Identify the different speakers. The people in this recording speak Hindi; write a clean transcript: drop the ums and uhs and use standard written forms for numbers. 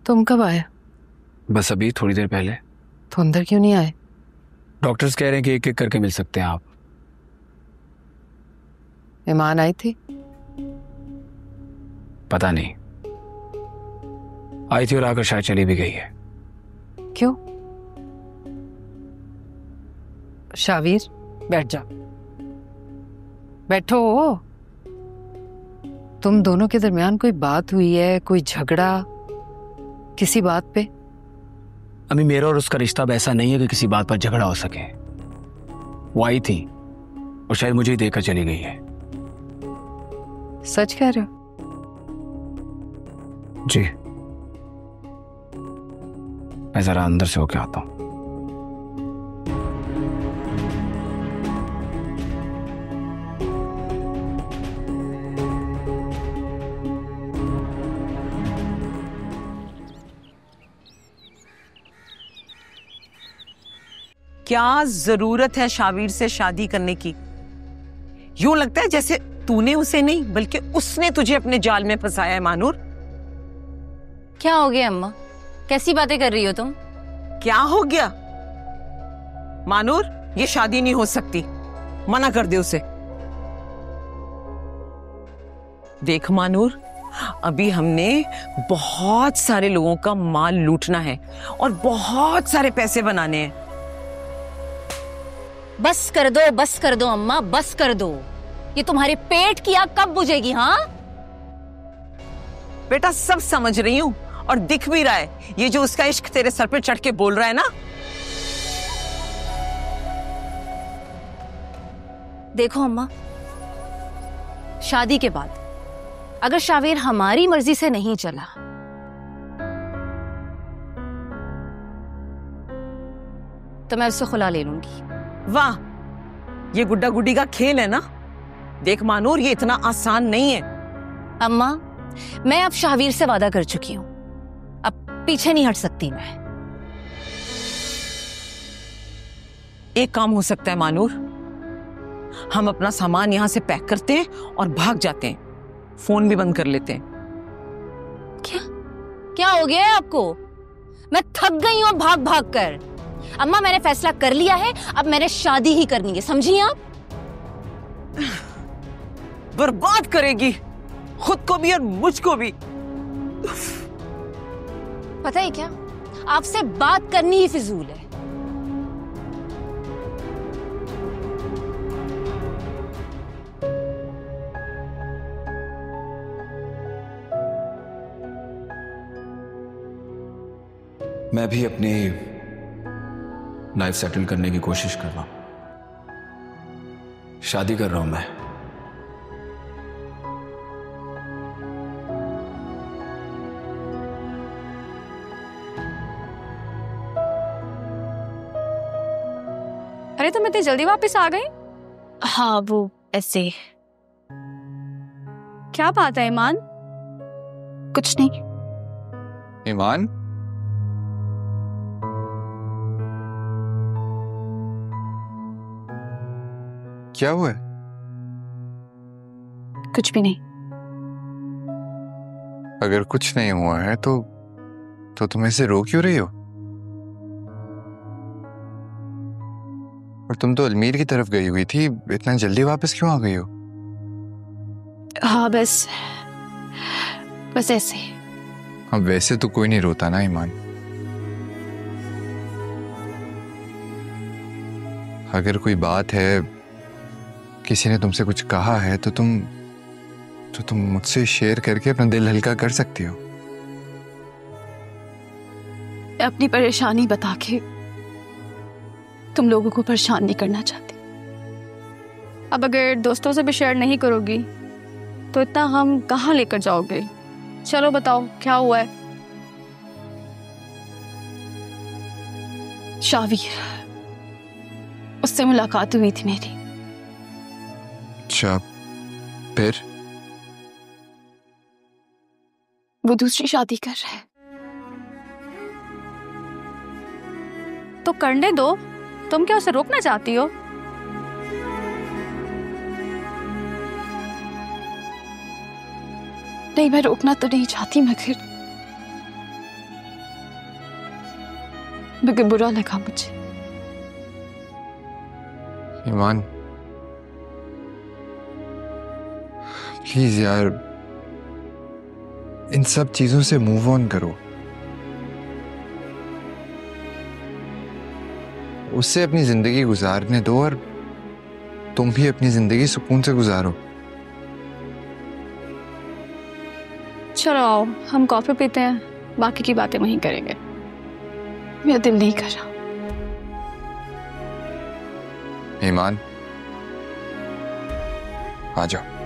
Speaker 1: तुम कब आए?
Speaker 2: बस अभी थोड़ी देर पहले।
Speaker 1: तो अंदर क्यों नहीं आए?
Speaker 2: डॉक्टर्स कह रहे हैं कि एक एक करके मिल सकते हैं आप।
Speaker 1: ईमान आई थी?
Speaker 2: पता नहीं, आई थी और आकर शायद चली भी गई है।
Speaker 1: क्यों? शावीर बैठ जा, बैठो। तुम दोनों के दरमियान कोई बात हुई है? कोई झगड़ा किसी बात पे?
Speaker 2: अम्मी, मेरा और उसका रिश्ता अब ऐसा नहीं है कि किसी बात पर झगड़ा हो सके। वो आई थी और शायद मुझे ही देकर चली गई है।
Speaker 1: सच कह रहे हो?
Speaker 2: जी, मैं जरा अंदर से होके आता हूं।
Speaker 3: क्या जरूरत है शावीर से शादी करने की? यूं लगता है जैसे तूने उसे नहीं बल्कि उसने तुझे अपने जाल में फंसाया है। मानूर,
Speaker 4: क्या हो गया अम्मा? कैसी बातें कर रही हो तुम?
Speaker 3: क्या हो गया? मानूर, ये शादी नहीं हो सकती, मना कर दे उसे। देख मानूर, अभी हमने बहुत सारे लोगों का माल लूटना है और बहुत सारे पैसे बनाने हैं।
Speaker 4: बस कर दो अम्मा, बस कर दो। ये तुम्हारे पेट की आग कब बुझेगी? हाँ
Speaker 3: बेटा, सब समझ रही हूं और दिख भी रहा है ये जो उसका इश्क तेरे सर पे चढ़ के बोल रहा है ना।
Speaker 4: देखो अम्मा, शादी के बाद अगर शावीर हमारी मर्जी से नहीं चला तो मैं उससे खुला ले लूंगी।
Speaker 3: वाह, ये गुड्डा गुड्डी का खेल है ना। देख मानूर, ये इतना आसान नहीं है।
Speaker 4: अम्मा, मैं अब शावीर से वादा कर चुकी हूं, अब पीछे नहीं हट सकती मैं।
Speaker 3: एक काम हो सकता है मानूर, हम अपना सामान यहां से पैक करते हैं और भाग जाते हैं, फोन भी बंद कर लेते हैं।
Speaker 4: क्या हो गया है आपको? मैं थक गई हूं भाग भाग कर। अम्मा, मैंने फैसला कर लिया है, अब मैंने शादी ही करनी है, समझी आप?
Speaker 3: बर्बाद करेगी खुद को भी और मुझको भी।
Speaker 4: पता है क्या, आपसे बात करनी ही फिजूल है।
Speaker 2: मैं भी अपनी लाइफ सेटल करने की कोशिश कर रहा हूं। शादी कर रहा हूं मैं।
Speaker 5: अरे तुम इतनी जल्दी वापस आ गई?
Speaker 6: हाँ, वो ऐसे।
Speaker 5: क्या बात है ईमान?
Speaker 6: कुछ नहीं।
Speaker 7: ईमान, क्या हुआ है?
Speaker 6: कुछ भी नहीं।
Speaker 7: अगर कुछ नहीं हुआ है तो तुम ऐसे रो क्यों रही हो? और तुम तो अजमेर की तरफ गई हुई थी, इतना जल्दी वापस क्यों आ गई हो?
Speaker 6: हाँ, बस ऐसे।
Speaker 7: हाँ, वैसे तो कोई नहीं रोता ना ईमान। अगर कोई बात है, किसी ने तुमसे कुछ कहा है तो तुम मुझसे शेयर करके अपना दिल हल्का कर सकती हो।
Speaker 6: अपनी परेशानी बता के तुम लोगों को परेशान नहीं करना चाहती।
Speaker 5: अब अगर दोस्तों से भी शेयर नहीं करोगी तो इतना हम कहाँ लेकर जाओगे? चलो बताओ, क्या हुआ है?
Speaker 6: शावीर, उससे मुलाकात हुई थी मेरी।
Speaker 7: अच्छा, फिर?
Speaker 6: वो दूसरी शादी कर रहा है।
Speaker 5: तो करने दो, तुम क्या उसे रोकना चाहती हो?
Speaker 6: नहीं, मैं रोकना तो नहीं चाहती, मगर मगर बुरा लगा मुझे।
Speaker 7: ईमान, प्लीज यार, इन सब चीजों से मूव ऑन करो। उससे अपनी जिंदगी गुजारने दो और तुम भी अपनी जिंदगी सुकून से गुजारो।
Speaker 6: चलो आओ, हम कॉफी पीते हैं, बाकी की बातें वहीं करेंगे। मेरा दिल नहीं कर रहा।
Speaker 7: ईमान, आ जाओ।